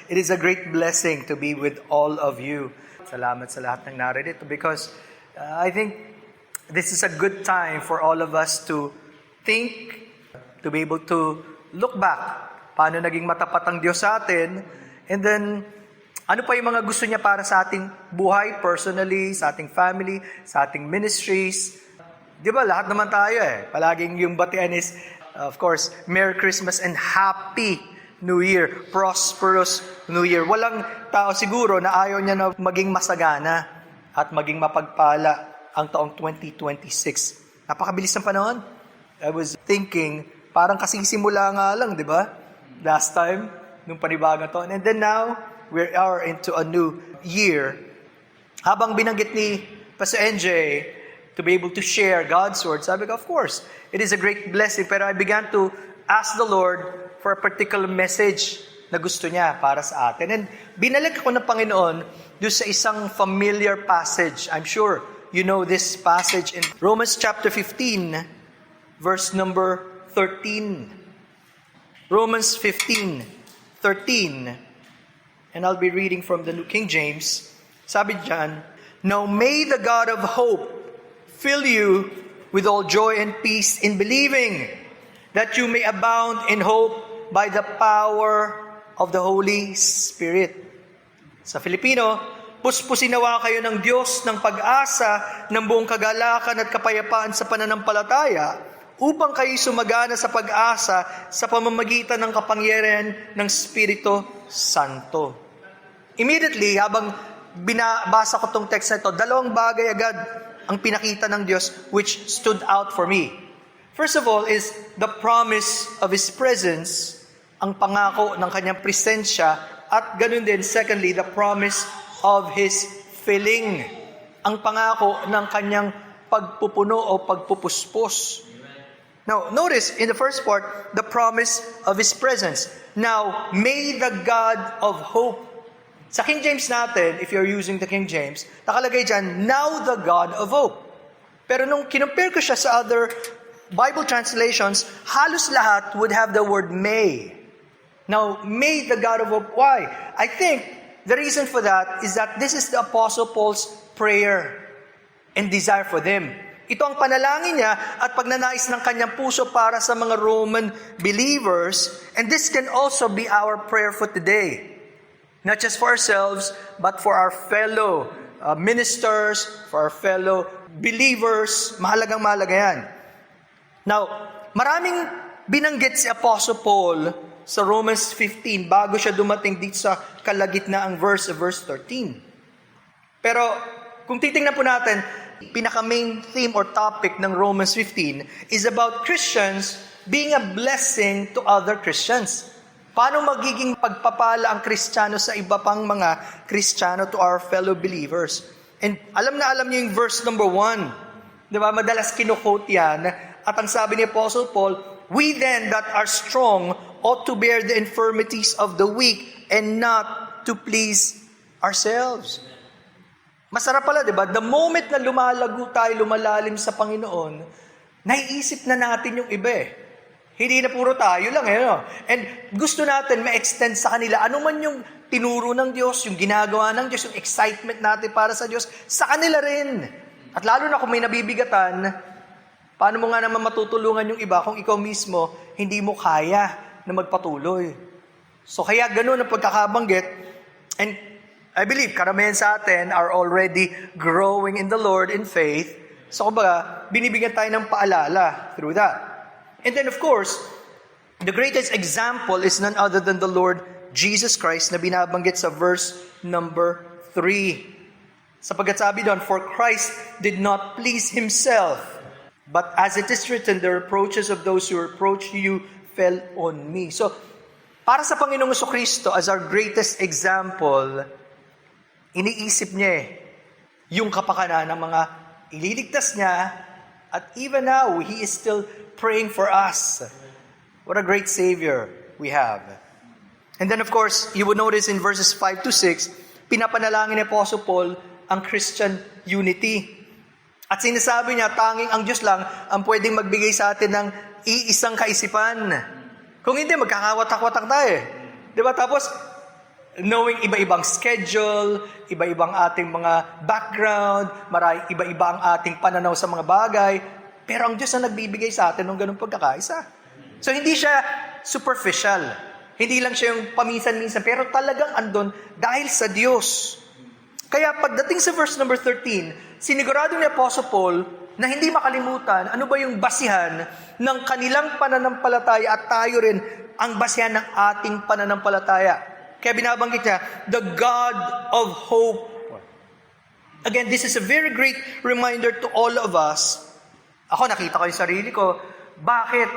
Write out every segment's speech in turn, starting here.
It is a great blessing to be with all of you. Salamat sa lahat ng naririto because I think this is a good time for all of us to think, to be able to look back. Paano naging matapat ang Diyos sa atin? And then, ano pa yung mga gusto niya para sa ating buhay personally, sa ating family, sa ating ministries? Di ba, lahat naman tayo Palaging yung batian is, of course, Merry Christmas and Happy New Year. Prosperous New Year. Walang tao siguro na ayaw niya na maging masagana at maging mapagpala ang taong 2026. Napakabilis ng panahon. I was thinking, parang kasisimula nga lang, di ba? Last time, nung panibagang taon. And then now, we are into a new year. Habang binanggit ni Pastor NJ to be able to share God's Word, sabi ko, of course, it is a great blessing. Pero I began to ask the Lord for a particular message na gusto niya para sa atin. And binalik ako ng Panginoon doon sa isang familiar passage. I'm sure you know this passage in Romans chapter 15, verse number 13. Romans 15:13. And I'll be reading from the New King James. Sabi diyan, "Now may the God of hope fill you with all joy and peace in believing, that you may abound in hope by the power of the Holy Spirit." Sa Filipino, puspusin nawa kayo ng Diyos ng pag-asa ng buong kagalakan at kapayapaan sa pananampalataya, upang kayo sumagana sa pag-asa sa pamamagitan ng kapangyarihan ng Espiritu Santo. Immediately, habang binabasa ko tong text na ito, dalawang bagay agad ang pinakita ng Diyos which stood out for me. First of all is the promise of His presence, ang pangako ng Kanyang presensya, at ganun din, secondly, the promise of His filling, ang pangako ng Kanyang pagpupuno o pagpupuspos. Now, notice in the first part, the promise of His presence. Now, may the God of hope. Sa King James natin, if you're using the King James, nakalagay dyan, now the God of hope. Pero nung kinumpare ko siya sa other Bible translations, halos lahat would have the word may. Now, may the God of hope. Why? I think the reason for that is that this is the Apostle Paul's prayer and desire for them. Ito ang panalangin niya at pagnanais ng kanyang puso para sa mga Roman believers. And this can also be our prayer for today. Not just for ourselves, but for our fellow ministers, for our fellow believers. Mahalagang mahalaga yan. Now, maraming binanggit si Apostle Paul sa Romans 15 bago siya dumating dito sa kalagitnaang verse 13. Pero kung titingnan po natin, pinaka-main theme or topic ng Romans 15 is about Christians being a blessing to other Christians. Paano magiging pagpapala ang Kristiyano sa iba pang mga Kristiyano to our fellow believers? And alam niyo yung verse number 1. Diba? Madalas kinuquote yan. At ang sabi ni Apostle Paul, "We then that are strong ought to bear the infirmities of the weak and not to please ourselves." Masarap pala, di ba? The moment na lumalago tayo, lumalalim sa Panginoon, naiisip na natin yung iba Hindi na puro tayo lang No? And gusto natin ma-extend sa kanila, ano man yung tinuro ng Diyos, yung ginagawa ng Diyos, yung excitement natin para sa Diyos, sa kanila rin. At lalo na kung may nabibigatan, paano mo nga naman matutulungan yung iba kung ikaw mismo hindi mo kaya na magpatuloy? So kaya ganun ang pagkakabanggit. And I believe karamihan sa atin are already growing in the Lord in faith. So kumbaga, binibigyan tayo ng paalala through that. And then of course, the greatest example is none other than the Lord Jesus Christ na binabanggit sa verse number 3. Sapagkat sabi doon, "For Christ did not please Himself, but as it is written, the reproaches of those who reproach you fell on me." So, para sa Panginoong Jesucristo as our greatest example, iniisip niya yung kapakanan ng mga ililigtas niya, at even now, He is still praying for us. What a great Savior we have. And then of course, you would notice in verses 5 to 6, pinapanalangin ni Apostle Paul ang Christian unity. At sinasabi niya, tanging ang Diyos lang ang pwedeng magbigay sa atin ng iisang kaisipan. Kung hindi, magkakawatak-watak tayo. Diba? Tapos, knowing iba-ibang schedule, iba-ibang ating mga background, iba-iba ang ating pananaw sa mga bagay, pero ang Diyos na nagbibigay sa atin ng ganung pagkakaisa. So hindi siya superficial. Hindi lang siya yung paminsan-minsan, pero talagang andun dahil sa Diyos. Kaya pagdating sa verse number 13, sinigurado ni Apostle Paul na hindi makalimutan ano ba yung basihan ng kanilang pananampalataya at tayo rin ang basihan ng ating pananampalataya. Kaya binabanggit niya, the God of hope. Again, this is a very great reminder to all of us. Ako, nakita ko yung sarili ko. Bakit?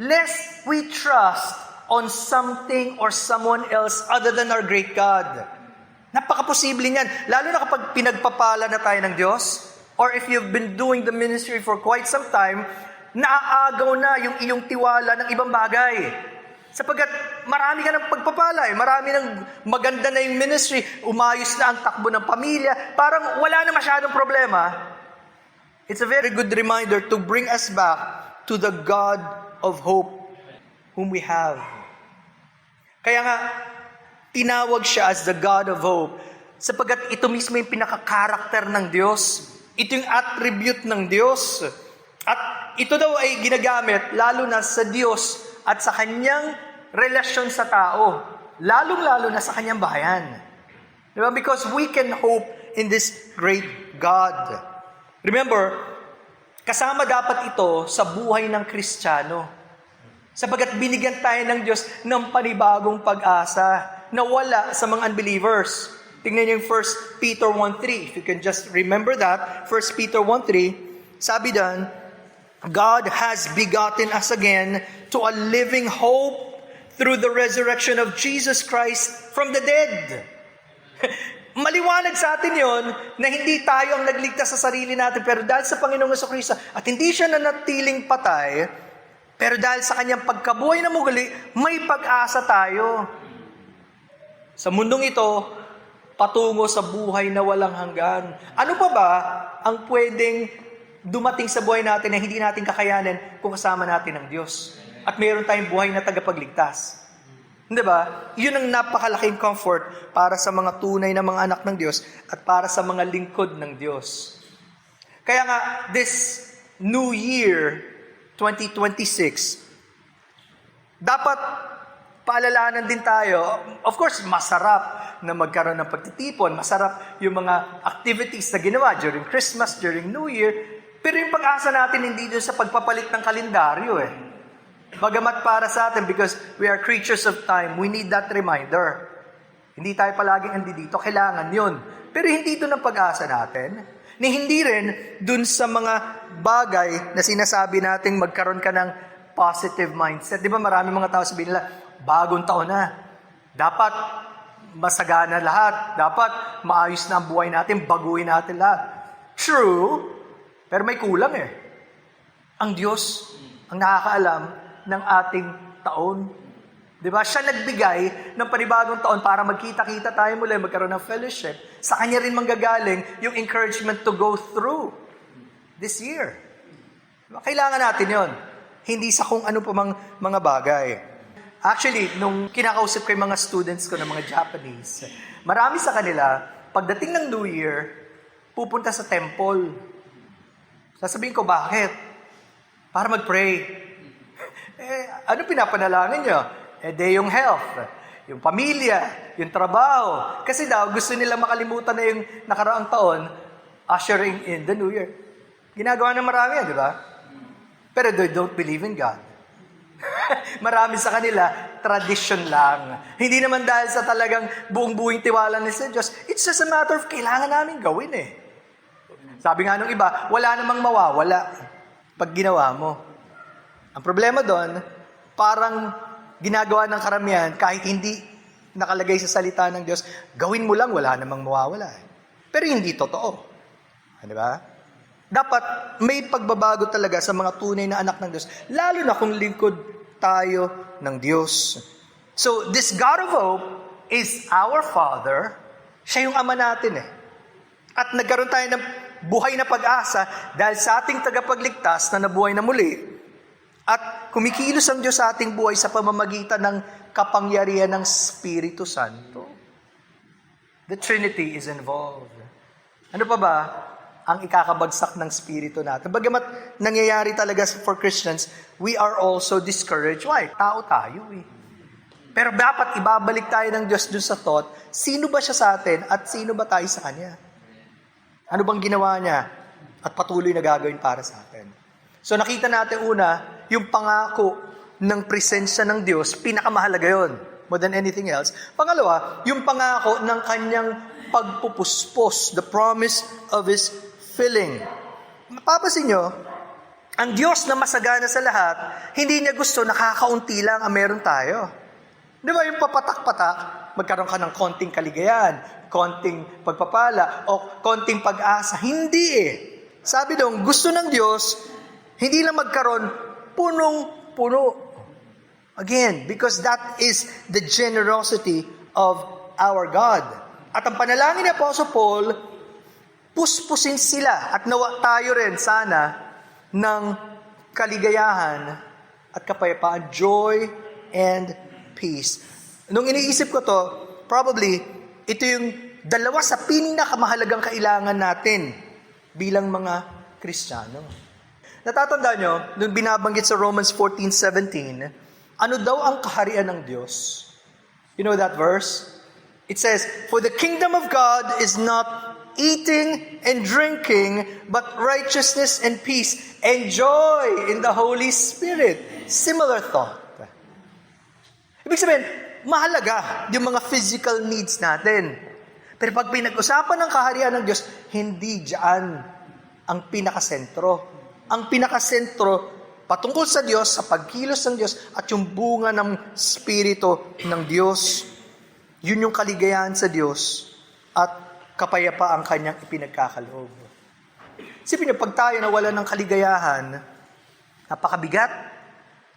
Lest we trust on something or someone else other than our great God. Napaka-posible niyan. Lalo na kapag pinagpapala na tayo ng Diyos, or if you've been doing the ministry for quite some time, naaagaw na yung iyong tiwala ng ibang bagay. Sapagkat marami ka ng pagpapala, marami ng maganda na yung ministry, umayos na ang takbo ng pamilya, parang wala na masyadong problema. It's a very good reminder to bring us back to the God of hope whom we have. Kaya nga, tinawag siya as the God of hope sapagkat ito mismo yung pinaka-karakter ng Diyos. Ito yung attribute ng Diyos. At ito daw ay ginagamit lalo na sa Diyos at sa kanyang relasyon sa tao. Lalong-lalo na sa kanyang bayan. Diba? Because we can hope in this great God. Remember, kasama dapat ito sa buhay ng Kristiyano. Sapagkat binigyan tayo ng Diyos ng panibagong pag-asa na wala sa mga unbelievers. Tingnan niyo yung 1 Peter 1:3. If you can just remember that, 1 Peter 1:3, sabi doon, God has begotten us again to a living hope through the resurrection of Jesus Christ from the dead. Maliwanag sa atin yon na hindi tayo ang nagligtas sa sarili natin, pero dahil sa Panginoong Jesucristo, at hindi siya nanatiling patay, pero dahil sa kanyang pagkabuhay na muli, may pag-asa tayo. Sa mundong ito, patungo sa buhay na walang hanggan. Ano pa ba ang pwedeng dumating sa buhay natin na hindi natin kakayanin kung kasama natin ang Diyos? At mayroon tayong buhay na tagapagligtas. Hindi ba? Yun ang napakalaking comfort para sa mga tunay na mga anak ng Diyos at para sa mga lingkod ng Diyos. Kaya nga, this New Year 2026, dapat paalalanan din tayo. Of course, masarap na magkaroon ng pagtitipon. Masarap yung mga activities na ginawa during Christmas, during New Year. Pero yung pag-asa natin hindi doon sa pagpapalit ng kalendaryo eh. Bagamat para sa atin, because we are creatures of time, we need that reminder. Hindi tayo palaging andi dito, kailangan yun. Pero hindi doon ang pag-asa natin. Ni hindi rin doon sa mga bagay na sinasabi nating magkaroon ka ng positive mindset. Di ba marami mga tao sabihin nila, bagong taon na. Dapat masagana lahat. Dapat maayos na ang buhay natin, baguhin natin lahat. True, pero may kulang eh. Ang Diyos ang nakakaalam ng ating taon. Diba? Siya nagbigay ng panibagong taon para magkita-kita tayo muli, magkaroon ng fellowship. Sa Kanya rin manggagaling yung encouragement to go through this year. Diba? Kailangan natin yon. Hindi sa kung ano pa mga bagay. Actually, nung kinakausap ko yung mga students ko ng mga Japanese, marami sa kanila, pagdating ng New Year, pupunta sa temple. Sasabihin ko, bakit? Para mag-pray. Ano pinapanalangin nyo? Yung health, yung pamilya, yung trabaho. Kasi daw, gusto nila makalimutan na yung nakaraang taon, ushering in the New Year. Ginagawa ng marami yan, di ba? Pero they don't believe in God. Marami sa kanila, tradition lang. Hindi naman dahil sa talagang buong-buing tiwala nila sa Diyos. It's just a matter of kailangan namin gawin eh. Sabi nga nung iba, wala namang mawawala pag ginawa mo. Ang problema doon, parang ginagawa ng karamihan kahit hindi nakalagay sa salita ng Diyos, gawin mo lang, wala namang mawawala. Pero hindi totoo. Di ba? Dapat may pagbabago talaga sa mga tunay na anak ng Diyos, lalo na kung lingkod tayo ng Diyos. So, this God of hope is our Father. Siya yung Ama natin eh. At nagkaroon tayo ng buhay na pag-asa dahil sa ating tagapagligtas na nabuhay na muli. At kumikilos ang Diyos sa ating buhay sa pamamagitan ng kapangyarihan ng Espiritu Santo. The Trinity is involved. Ano pa ba ang ikakabagsak ng spirito natin? Bagamat nangyayari talaga for Christians, we are also discouraged. Why? Tao tayo eh. Pero dapat ibabalik tayo ng Diyos dun sa thought, sino ba siya sa atin at sino ba tayo sa Kanya? Ano bang ginawa niya at patuloy na gagawin para sa atin? So nakita natin una, yung pangako ng presensya ng Diyos, pinakamahalaga yun, more than anything else. Pangalawa, yung pangako ng Kanyang pagpupuspos, the promise of His filling. Mapapasin nyo, ang Diyos na masagana sa lahat, hindi niya gusto nakakaunti lang ang meron tayo. Di ba yung papatak-patak, magkaroon ka ng konting kaligayahan, konting pagpapala, o konting pag-asa. Hindi eh. Sabi dong, gusto ng Diyos, hindi lang magkaroon, punong-puno. Again, because that is the generosity of our God. At ang panalangin ni Apostle Paul, puspusin sila at nawa tayo rin sana ng kaligayahan at kapayapaan, joy and peace. Nung iniisip ko to, probably, ito yung dalawa sa pinakamahalagang kailangan natin bilang mga Kristiyano. Natatandaan nyo, nung binabanggit sa Romans 14:17, ano daw ang kaharian ng Diyos? You know that verse? It says, "For the kingdom of God is not eating and drinking, but righteousness and peace and joy in the Holy Spirit." Similar thought. Ibig sabihin, mahalaga yung mga physical needs natin. Pero pag pinag-usapan ng kaharian ng Diyos, hindi diyan ang pinakasentro. Ang pinakasentro patungkol sa Diyos, sa pagkilos ng Diyos, at yung bunga ng Espiritu ng Diyos. Yun yung kaligayahan sa Diyos at kapayapa ang Kanyang ipinagkakaloob. Isipin niyo, pag tayo nawala ng kaligayahan, napakabigat.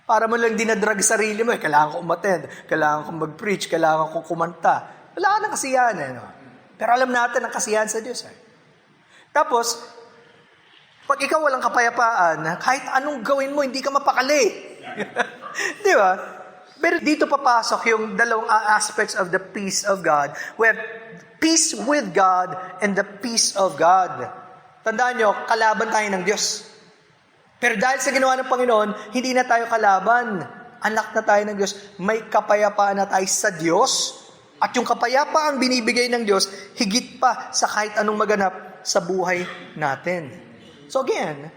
Para mo lang dinadrag sarili mo, kailangan ko umattend, kailangan ko mag-preach, kailangan ko kumanta. Wala ka ng kasiyahan eh. No? Pero alam natin ang kasiyahan sa Diyos eh. Tapos, pag ikaw walang kapayapaan, kahit anong gawin mo, hindi ka mapakali. Di ba? Pero dito papasok yung dalawang aspects of the peace of God. We have peace with God and the peace of God. Tandaan nyo, kalaban tayo ng Diyos. Pero dahil sa ginawa ng Panginoon, hindi na tayo kalaban. Anak na tayo ng Diyos. May kapayapaan na tayo sa Diyos. At yung kapayapaan binibigay ng Diyos, higit pa sa kahit anong maganap sa buhay natin. So again,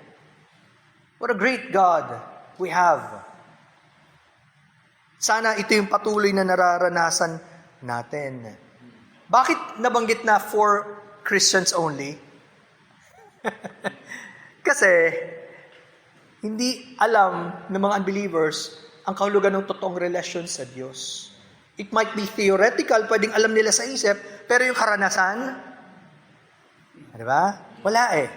what a great God we have. Sana ito yung patuloy na nararanasan natin. Bakit nabanggit na for Christians only? Kasi, hindi alam ng mga unbelievers ang kahulugan ng totoong relasyon sa Diyos. It might be theoretical, pwedeng alam nila sa isip, pero yung karanasan, di ba? Wala eh.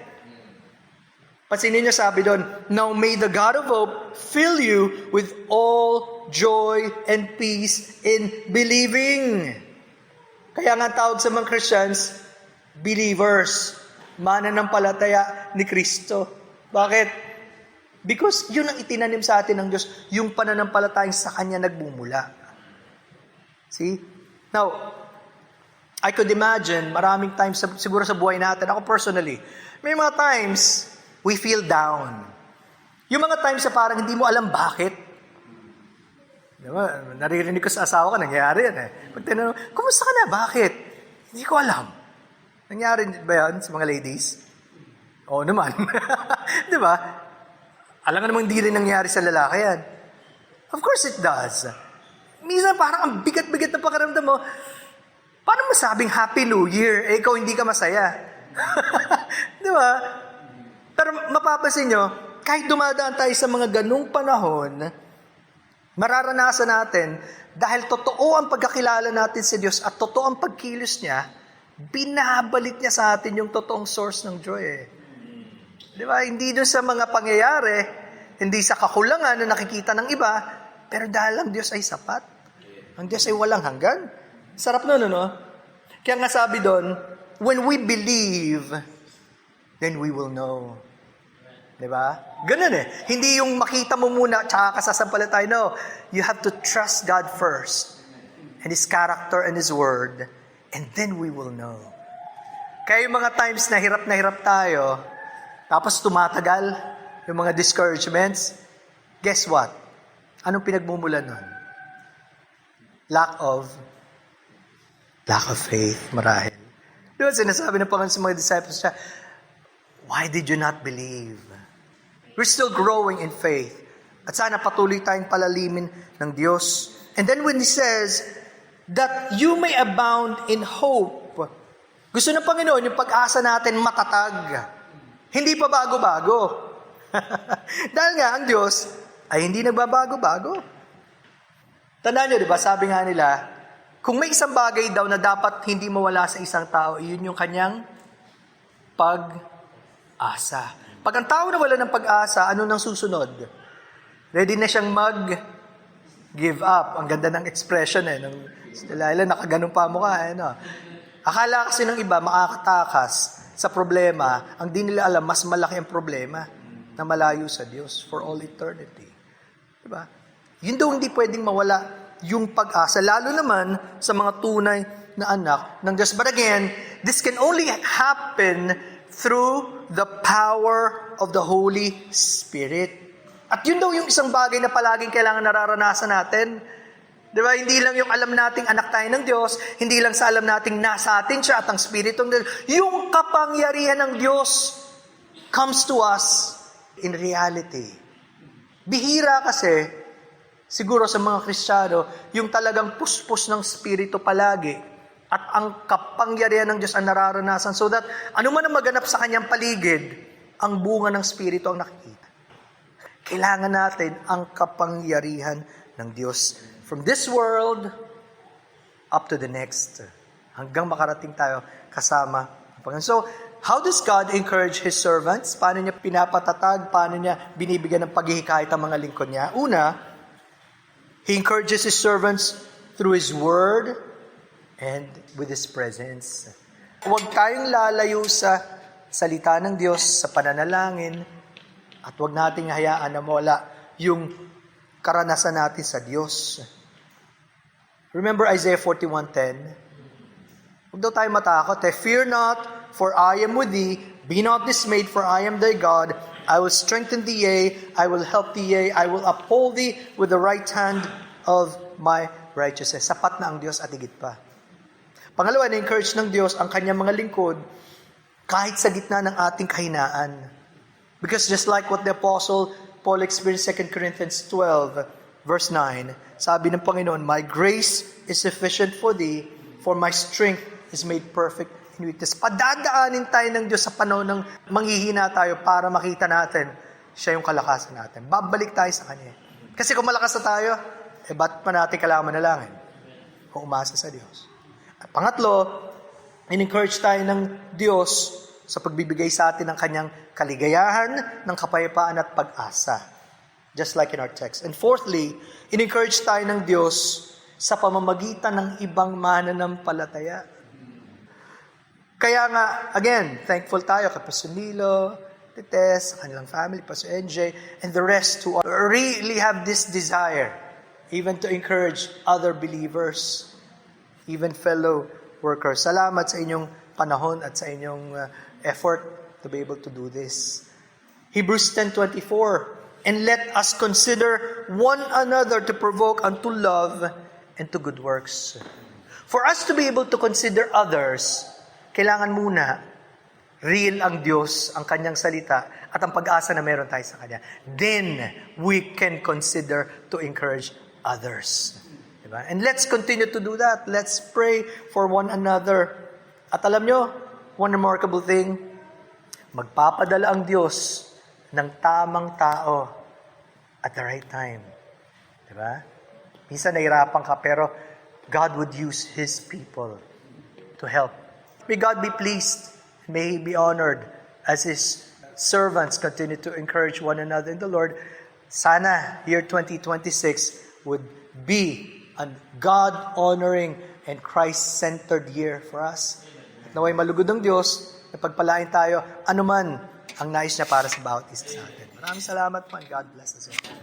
Pansinin niyo sabi doon, "Now may the God of hope fill you with all joy and peace in believing." Kaya nga tawag sa mga Christians, believers, mananampalataya ni Kristo. Bakit? Because yun ang itinanim sa atin ng Diyos, yung pananampalatayang sa Kanya nagmumula. See? Now, I could imagine, maraming times siguro sa buhay natin, ako personally, may mga times, we feel down. Yung mga times na parang hindi mo alam bakit. Diba? Naririnig ko sa asawa ko, nangyari yan eh. Pag tinanong, kumusta ka na? Bakit? Hindi ko alam. Nangyari ba yan sa mga ladies? Oo naman. Diba? Alam nga namang hindi rin nangyari sa lalaki yan. Of course it does. Minsan parang ang bigat-bigat na pakiramdam mo, paano masabing Happy New Year? Eh, ikaw hindi ka masaya. Diba? Pero mapapansin nyo, kahit dumadaan tayo sa mga ganung panahon, mararanasan natin, dahil totoo ang pagkakilala natin sa Diyos at totoo ang pagkilos niya, binabalik niya sa atin yung totoong source ng joy eh. Di ba? Hindi doon sa mga pangyayari, hindi sa kakulangan na nakikita ng iba, pero dahil ang Diyos ay sapat. Ang Diyos ay walang hanggan. Sarap nun, no? Kaya nga sabi doon, when we believe, then we will know. Diba? Ganun eh. Hindi yung makita mo muna, tsaka kasasampalatay. No. You have to trust God first. And His character and His word. And then we will know. Kaya yung mga times na hirap tayo, tapos tumatagal yung mga discouragements, guess what? Anong pinagmumulan nun? Lack of faith, marahil. Di ba sinasabi ng Panginoon sa mga disciples niya, why did you not believe? We're still growing in faith. At sana patuloy tayong palalimin ng Diyos. And then when He says, that you may abound in hope. Gusto ng Panginoon yung pag-asa natin matatag. Hindi pa bago-bago. Dahil nga ang Diyos ay hindi nagbabago-bago. Tandaan nyo, di ba? Sabi nga nila, kung may isang bagay daw na dapat hindi mawala sa isang tao, iyon yung kanyang pag-asa. Pag ang tao nawala ng pag-asa, ano nang susunod? Ready na siyang give up. Ang ganda ng expression si Delilah, nakaganon pa mo ka. Akala kasi ng iba, makakatakas sa problema, ang di nila alam, mas malaki ang problema na malayo sa Diyos for all eternity. Diba? Yun daw hindi pwedeng mawala yung pag-asa, lalo naman sa mga tunay na anak ng Diyos. But again, this can only happen through the power of the Holy Spirit. At yun daw yung isang bagay na palaging kailangan nararanasan natin. Diba? Hindi lang yung alam nating anak tayo ng Diyos, hindi lang sa alam nating nasa atin siya at ang Spiritong Diyos. Yung kapangyarihan ng Diyos comes to us in reality. Bihira kasi, siguro sa mga Kristiyano, yung talagang puspos ng Spirito palagi at ang kapangyarihan ng Diyos ang nararanasan so that ano man ang maganap sa kanyang paligid, ang bunga ng Spirito ang nakikita. Kailangan natin ang kapangyarihan ng Diyos from this world up to the next. Hanggang makarating tayo kasama ang Panginoon. So, how does God encourage His servants? Paano niya pinapatatag? Paano niya binibigyan ng paghihikayat ang mga lingkod niya? Una, He encourages His servants through His Word and with His presence. Huwag tayong lalayo sa salita ng Diyos, sa pananalangin, at huwag nating hayaan na mawala yung karanasan natin sa Diyos. Remember Isaiah 41:10? Huwag daw tayo matakot. Fear not, for I am with thee. Be not dismayed, for I am thy God. I will strengthen thee, yea, I will help thee, yea, I will uphold thee with the right hand of my righteousness. Sapat na ang Diyos at higit pa. Pangalawa, na-encourage ng Diyos ang kanyang mga lingkod kahit sa gitna ng ating kahinaan. Because just like what the Apostle Paul experienced 2 Corinthians 12, verse 9, sabi ng Panginoon, my grace is sufficient for thee, for my strength is made perfect in weakness. Padadaanin tayo ng Diyos sa panahon ng manghihina tayo para makita natin siya yung kalakasan natin. Babalik tayo sa Kanya. Kasi kung malakas na tayo, ba't pa natin kailangan manalangin? Kung umasa sa Diyos. At pangatlo, in-encourage tayo ng Diyos sa pagbibigay sa atin ng Kanyang kaligayahan, ng kapayapaan at pag-asa. Just like in our text. And fourthly, in-encourage tayo ng Diyos sa pamamagitan ng ibang mananampalataya. Kaya nga, again, thankful tayo kay Pastor Nilo, Tess, sa kanilang family, Pastor NJ, and the rest who really have this desire, even to encourage other believers, even fellow workers. Salamat sa inyong panahon at sa inyong effort to be able to do this. Hebrews 10:24, and let us consider one another to provoke unto love and to good works. For us to be able to consider others, kailangan muna real ang Diyos, ang Kanyang salita, at ang pag-asa na meron tayo sa Kanya. Then, we can consider to encourage others. Diba? And let's continue to do that. Let's pray for one another. At alam nyo, one remarkable thing, magpapadala ang Diyos ng tamang tao at the right time. Diba? Minsan nahirapan ka, pero God would use His people to help. May God be pleased. May He be honored as His servants continue to encourage one another in the Lord. Sana year 2026 would be a God-honoring and Christ-centered year for us. At naway malugod ng Diyos na pagpalain tayo anuman ang nais niya para sa bawat isa sa atin. Maraming salamat po and God bless us all.